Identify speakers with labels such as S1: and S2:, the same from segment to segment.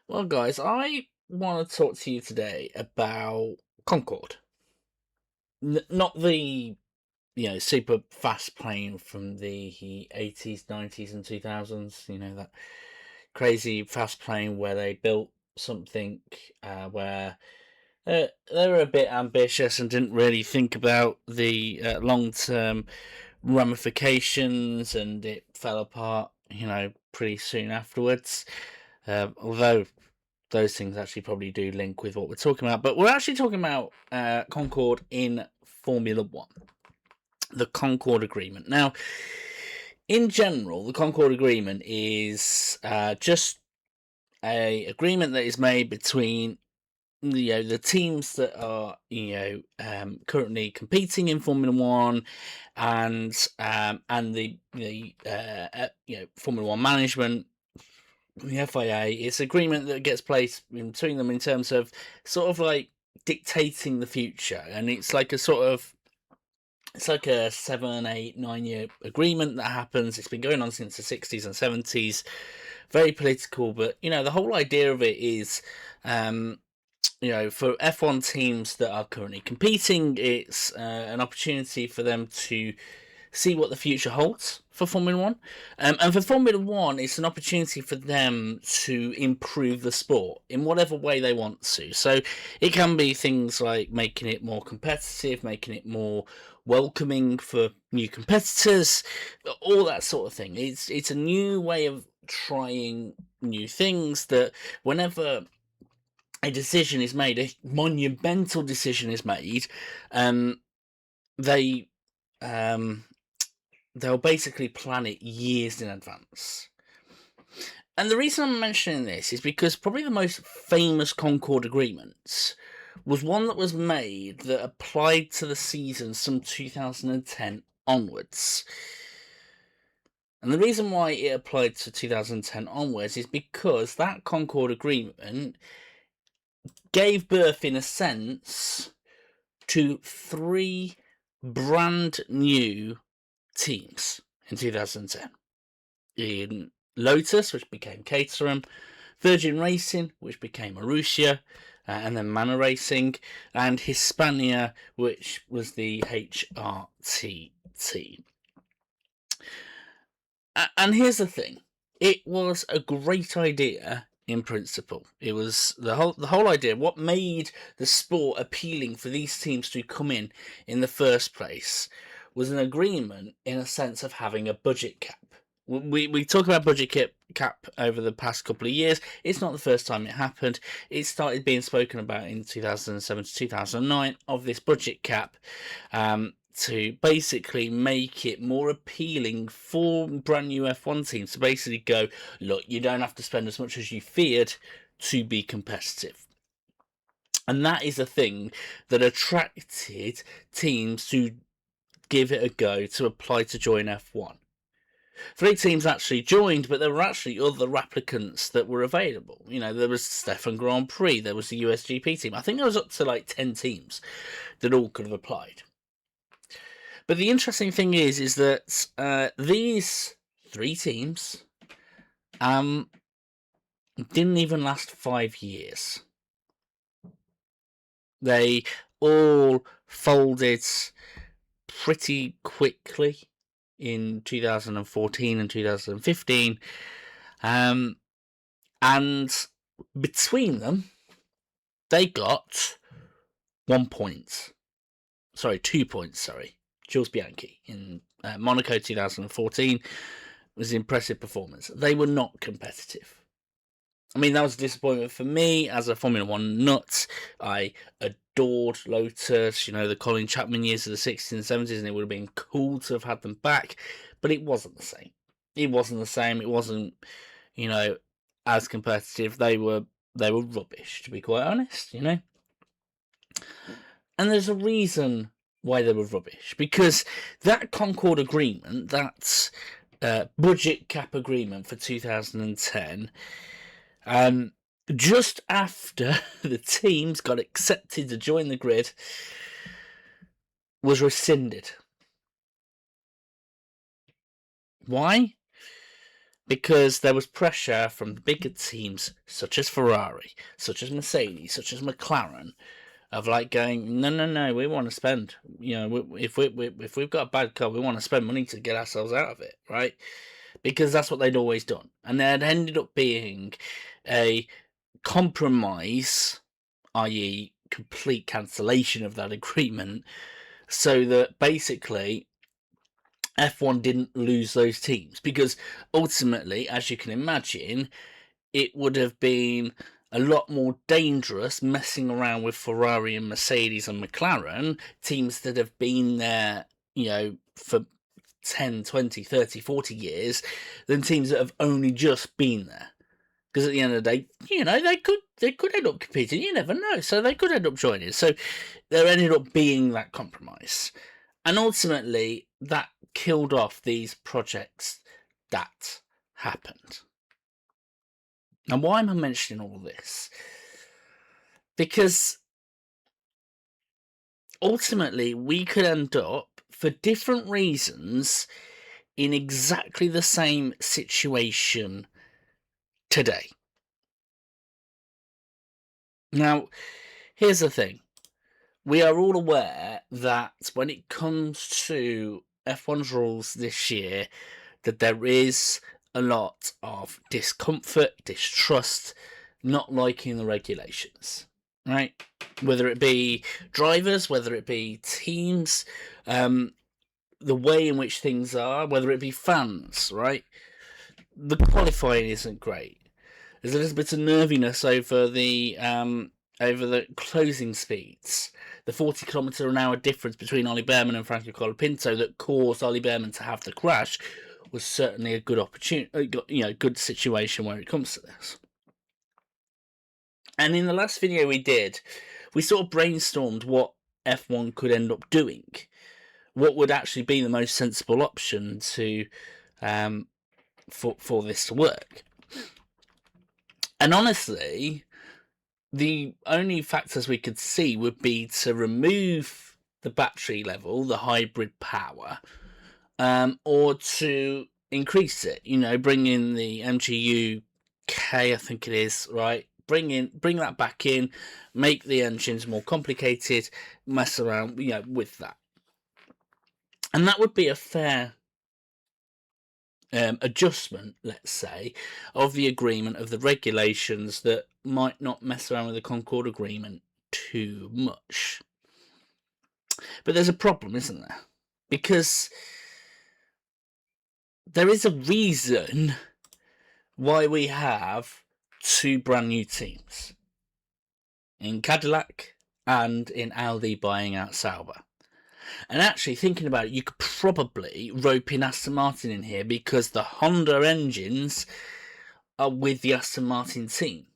S1: Well, guys, I want to talk to you today about Concord. Not the super fast plane from the 80s, 90s, and 2000s. That crazy fast plane where they built something where they were a bit ambitious and didn't really think about the long term ramifications, and it fell apart. Pretty soon afterwards. Although those things actually probably do link with what we're talking about. But we're actually talking about Concord in Formula One, the Concord Agreement. Now, in general, the Concord Agreement is just a agreement that is made between the teams that are currently competing in Formula One, and the Formula One management, the FIA. It's agreement that gets placed in between them in terms of sort of like dictating the future, and it's like a 7, 8, 9 year agreement that happens. It's been going on since the 60s and 70s. Very political, but the whole idea of it is, for F1 teams that are currently competing, it's an opportunity for them to see what the future holds for Formula One. And for Formula One, it's an opportunity for them to improve the sport in whatever way they want to. So it can be things like making it more competitive, making it more welcoming for new competitors, all that sort of thing. It's a new way of trying new things that whenever a decision is made, a monumental decision is made, they they'll basically plan it years in advance. And the reason I'm mentioning this is because probably the most famous Concord Agreement was one that was made that applied to the season some 2010 onwards. And the reason why it applied to 2010 onwards is because that Concord Agreement gave birth, in a sense, to 3 brand new teams in 2010. In Lotus, which became Caterham, Virgin Racing, which became Marussia, and then Manor Racing, and Hispania, which was the HRT team. And here's the thing: it was a great idea in principle. It was the whole idea. What made the sport appealing for these teams to come in the first place was an agreement, in a sense, of having a budget cap. We talk about budget cap over the past couple of years. It's not the first time it happened. It started being spoken about in 2007 to 2009 of this budget cap, to basically make it more appealing for brand new F1 teams to basically go, look, you don't have to spend as much as you feared to be competitive. And that is a thing that attracted teams to give it a go, to apply to join F1. 3 teams actually joined, but there were actually other applicants that were available. There was Stefan Grand Prix, there was the USGP team. I think there was up to like 10 teams that all could have applied. But the interesting thing is that these 3 teams didn't even last 5 years. They all folded pretty quickly in 2014 and 2015, and between them they got 2 points. Jules Bianchi in Monaco 2014 was an impressive performance. They were not competitive. I mean, that was a disappointment for me as a Formula One nut. I adored Lotus, the Colin Chapman years of the 60s and 70s, and it would have been cool to have had them back, but it wasn't the same. It wasn't, as competitive. They were rubbish, to be quite honest, And there's a reason why they were rubbish, because that Concord Agreement, that budget cap agreement for 2010, just after the teams got accepted to join the grid, was rescinded. Why? because there was pressure from the bigger teams such as Ferrari, such as Mercedes, such as McLaren, of like going, no, we want to spend. If we've got a bad car, we want to spend money to get ourselves out of it, right? Because that's what they'd always done, and there had ended up being a compromise, i.e., complete cancellation of that agreement, so that basically F1 didn't lose those teams, because ultimately, as you can imagine, it would have been a lot more dangerous messing around with Ferrari and Mercedes and McLaren, teams that have been there, for 10, 20, 30, 40 years, than teams that have only just been there. Because at the end of the day, they could end up competing. You never know. So they could end up joining. So there ended up being that compromise. And ultimately, that killed off these projects that happened. And why am I mentioning all this? Because ultimately, we could end up, for different reasons, in exactly the same situation today. Now, here's the thing. We are all aware that when it comes to F1's rules this year, that there is a lot of discomfort, distrust, not liking the regulations, right? Whether it be drivers, whether it be teams, the way in which things are, whether it be fans, right? The qualifying isn't great. There's a little bit of nerviness over the closing speeds. The 40 km/h difference between Ollie Behrman and Franco Colapinto that caused Ollie Behrman to have the crash was certainly a good opportunity, good situation where it comes to this. And in the last video we did, we sort of brainstormed what F1 could end up doing. What would actually be the most sensible option to for this to work. And honestly, the only factors we could see would be to remove the battery level, the hybrid power, or to increase it. Bring in the MGU K, I think it is, right? Bring that back in, make the engines more complicated, mess around, with that, and that would be a fair adjustment, let's say, of the agreement, of the regulations, that might not mess around with the Concord Agreement too much. But there's a problem, isn't there? Because there is a reason why we have two brand new teams in Cadillac and in Audi buying out Sauber. And actually, thinking about it, you could probably rope in Aston Martin in here, because the Honda engines are with the Aston Martin team.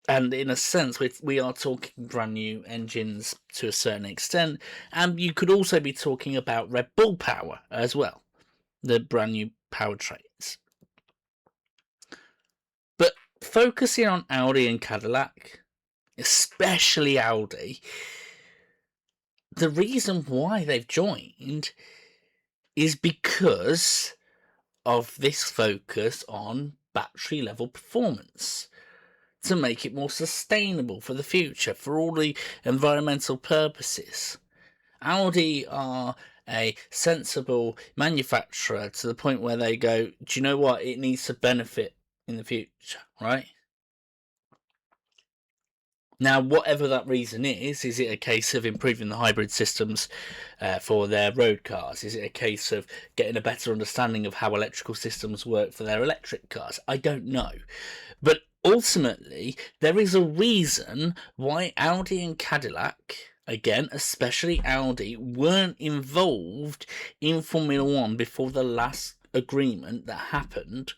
S1: And in a sense, we are talking brand new engines to a certain extent. And you could also be talking about Red Bull power as well, the brand new powertrains. But focusing on Audi and Cadillac, especially Audi, the reason why they've joined is because of this focus on battery level performance, to make it more sustainable for the future, for all the environmental purposes. Audi are a sensible manufacturer to the point where they go, do you know what, it needs to benefit in the future, right? Now, whatever that reason is it a case of improving the hybrid systems for their road cars? Is it a case of getting a better understanding of how electrical systems work for their electric cars? I don't know. But ultimately, there is a reason why Audi and Cadillac, again, especially Audi, weren't involved in Formula One before the last agreement that happened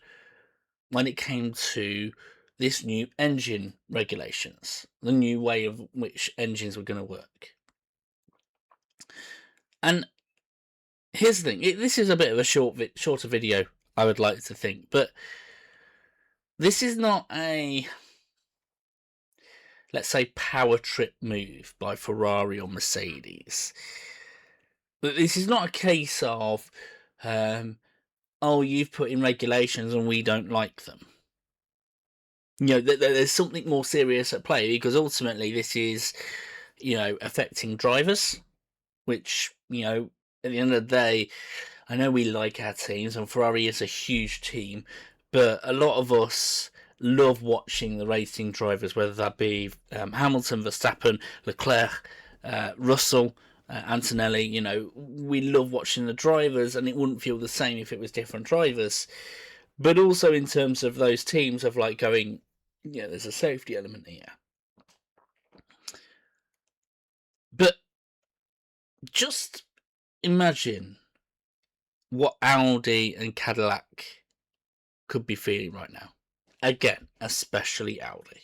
S1: when it came to this new engine regulations, the new way of which engines were going to work. And here's the thing, this is a bit of a shorter video, I would like to think, but this is not a, let's say, power trip move by Ferrari or Mercedes. But this is not a case of Oh, you've put in regulations and we don't like them. There's something more serious at play, because ultimately this is, affecting drivers, which, at the end of the day, I know we like our teams, and Ferrari is a huge team, but a lot of us love watching the racing drivers, whether that be Hamilton, Verstappen, Leclerc, Russell, Antonelli. We love watching the drivers, and it wouldn't feel the same if it was different drivers. But also in terms of those teams of like going, there's a safety element here. But just imagine what Audi and Cadillac could be feeling right now. Again, especially Audi.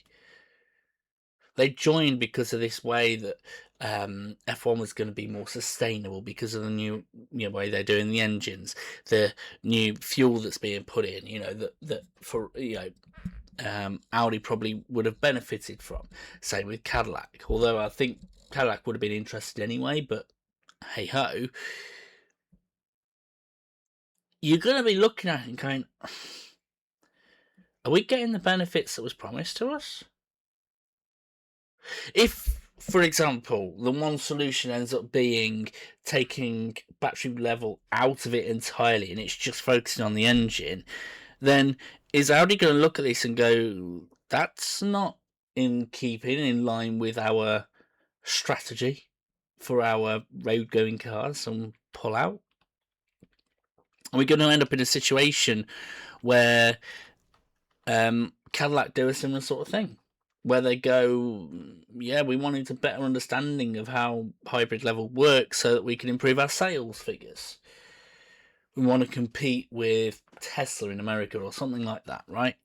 S1: They joined because of this way that F1 was going to be more sustainable because of the new way they're doing the engines, the new fuel that's being put in. That for Audi probably would have benefited from. Same with Cadillac, although I think Cadillac would have been interested anyway. But hey ho, you're going to be looking at it and going, are we getting the benefits that was promised to us? If, for example, the one solution ends up being taking battery level out of it entirely and it's just focusing on the engine, then is Audi going to look at this and go, that's not in line with our strategy for our road going cars, and pull out? Are we going to end up in a situation where Cadillac do a similar sort of thing, where they go, yeah, we wanted a better understanding of how hybrid level works so that we can improve our sales figures. We want to compete with Tesla in America or something like that, right?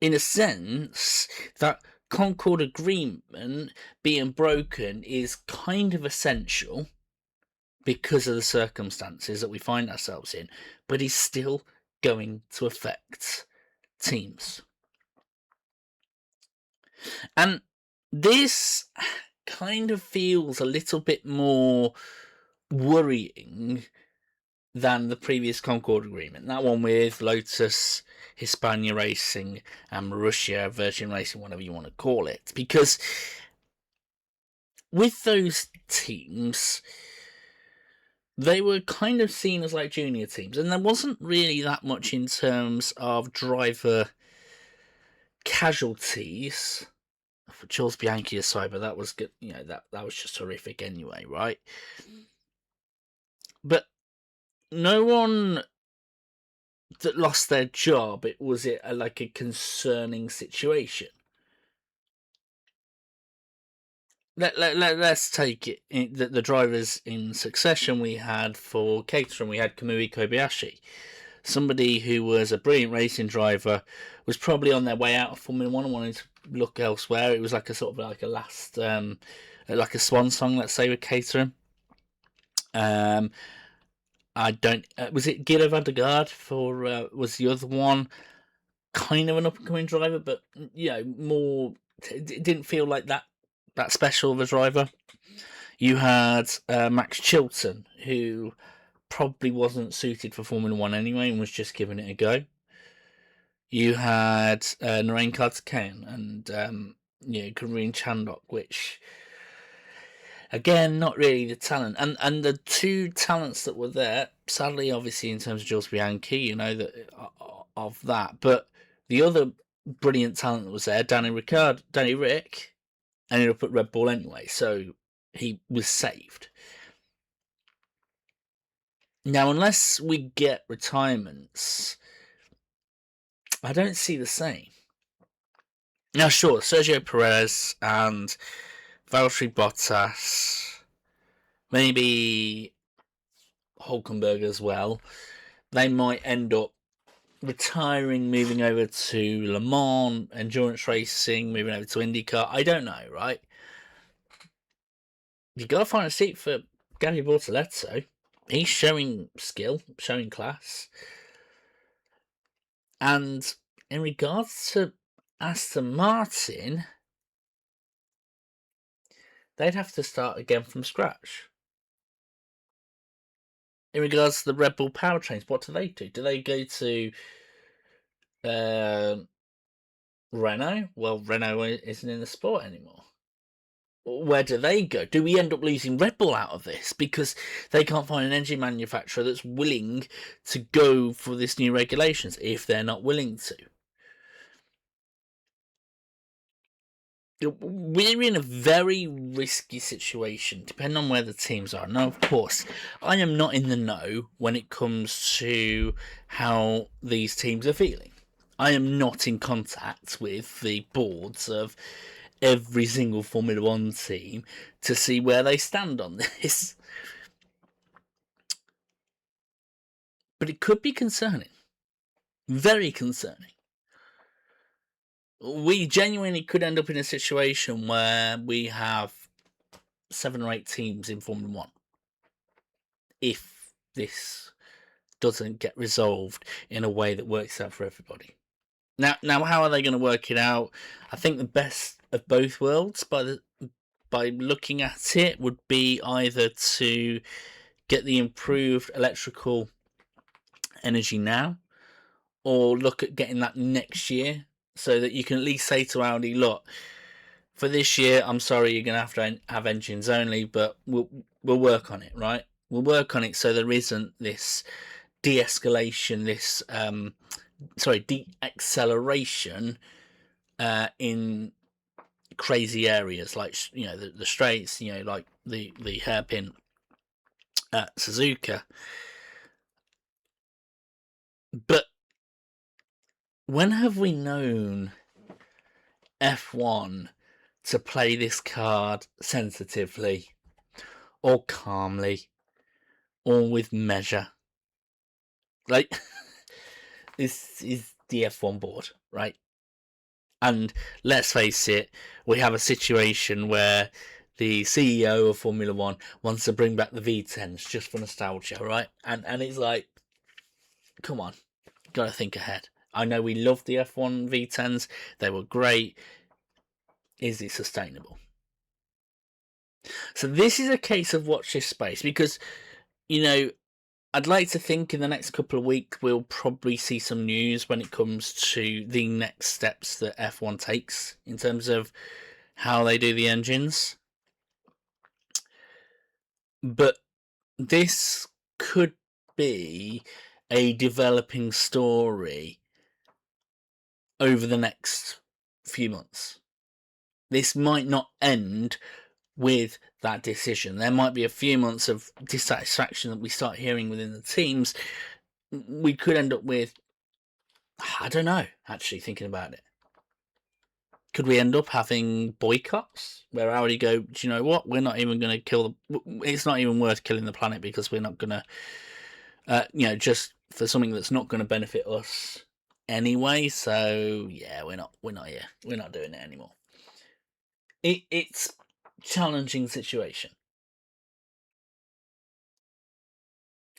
S1: In a sense, that Concord Agreement being broken is kind of essential because of the circumstances that we find ourselves in, but is still going to affect teams. And this kind of feels a little bit more worrying than the previous Concord Agreement. That one with Lotus, Hispania Racing, and Marussia, Virgin Racing, whatever you want to call it. Because with those teams, they were kind of seen as like junior teams, and there wasn't really that much in terms of driver casualties. For Jules Bianchi aside, but that was good. That was just horrific anyway, right? But no one that lost their job, was like a concerning situation. Let's take it. The drivers in succession we had for Caterham, we had Kamui Kobayashi, somebody who was a brilliant racing driver, was probably on their way out of Formula One and wanted to look elsewhere. It was like a sort of like a last, like a swan song, let's say, with Caterham. I don't. Was it Guido van der Garde was the other one? Kind of an up and coming driver, but more. It didn't feel like that special of a driver. You had Max Chilton, who probably wasn't suited for Formula One anyway, and was just giving it a go. You had Narain Karthikeyan and Kareen Chandok, which again, not really the talent. And the two talents that were there, sadly, obviously, in terms of Jules Bianchi, of that. But the other brilliant talent that was there, Danny Rick, ended up at Red Bull anyway, so he was saved. Now, unless we get retirements, I don't see the same. Now, sure, Sergio Perez and Valtteri Bottas, maybe Hulkenberg as well, they might end up retiring, moving over to Le Mans, endurance racing, moving over to IndyCar. I don't know, right? You've got to find a seat for Gabby Bortoleto. He's showing skill, showing class. And in regards to Aston Martin, they'd have to start again from scratch. in regards to the Red Bull powertrains, what do they do? Do they go to Renault? Well, Renault isn't in the sport anymore. Where do they go? Do we end up losing Red Bull out of this because they can't find an engine manufacturer that's willing to go for this new regulations if they're not willing to? We're in a very risky situation, depending on where the teams are. Now, of course, I am not in the know when it comes to how these teams are feeling. I am not in contact with the boards of every single Formula One team to see where they stand on this. But it could be concerning. Very concerning. We genuinely could end up in a situation where we have 7 or 8 teams in Formula One if this doesn't get resolved in a way that works out for everybody. Now, how are they going to work it out? I think the best of both worlds, by looking at it, would be either to get the improved electrical energy now, or look at getting that next year, so that you can at least say to Audi, look, for this year, I'm sorry, you're going to have engines only, but we'll work on it, right? We'll work on it so there isn't this de-escalation, this de-acceleration in crazy areas like the straights, like the hairpin at Suzuka. But when have we known F1 to play this card sensitively or calmly or with measure? Like, this is the F1 board, right? And let's face it, we have a situation where the CEO of Formula One wants to bring back the V10s just for nostalgia, right? And it's like, come on, gotta think ahead. I know we love the F1 V10s, they were great. Is it sustainable? So this is a case of watch this space, because, I'd like to think in the next couple of weeks we'll probably see some news when it comes to the next steps that F1 takes in terms of how they do the engines. But this could be a developing story over the next few months. This might not end with that decision. There might be a few months of dissatisfaction that we start hearing within the teams. We could end up with, I don't know, actually thinking about it. Could we end up having boycotts where Audi go, do you know what? We're not even going to kill it's not even worth killing the planet because we're not going to, just for something that's not going to benefit us anyway. So yeah, we're not here. We're not doing it anymore. It's challenging situation.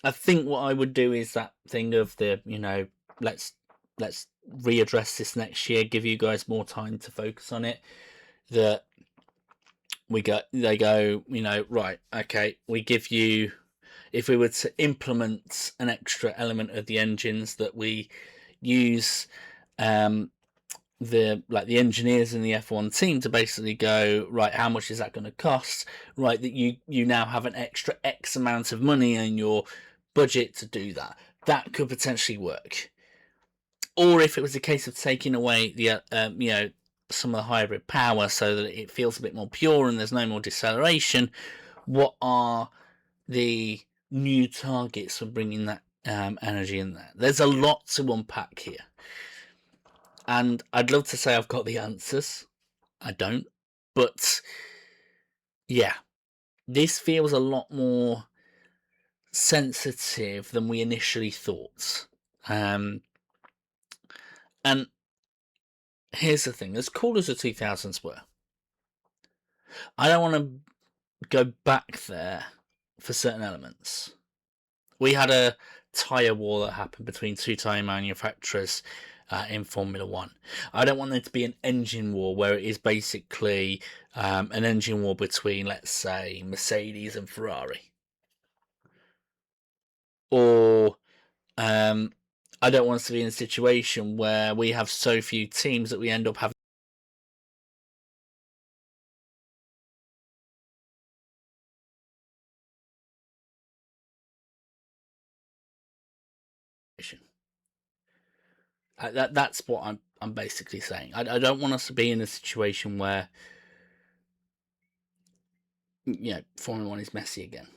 S1: I think what I would do is that thing of the, let's readdress this next year, give you guys more time to focus on it. That they go, right, okay, we give you, if we were to implement an extra element of the engines, that we use the engineers in the F1 team to basically go, right, how much is that going to cost? Right, that you now have an extra X amount of money in your budget to do that. That could potentially work. Or if it was a case of taking away the some of the hybrid power so that it feels a bit more pure and there's no more deceleration, what are the new targets for bringing that energy in there? There's a lot to unpack here. And I'd love to say I've got the answers. I don't. But yeah, this feels a lot more sensitive than we initially thought. And here's the thing, as cool as the 2000s were, I don't want to go back there for certain elements. We had a tyre war that happened between 2 tyre manufacturers in Formula One. I don't want there to be an engine war where it is basically an engine war between, let's say, Mercedes and Ferrari. or I don't want us to be in a situation where we have so few teams that we end up having. That's what I'm basically saying. I don't want us to be in a situation where Formula One is messy again.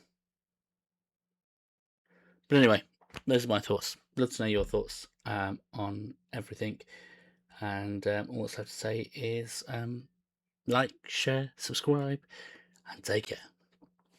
S1: But anyway, those are my thoughts. Love to know your thoughts on everything. And all that's left to say is like, share, subscribe, and take care.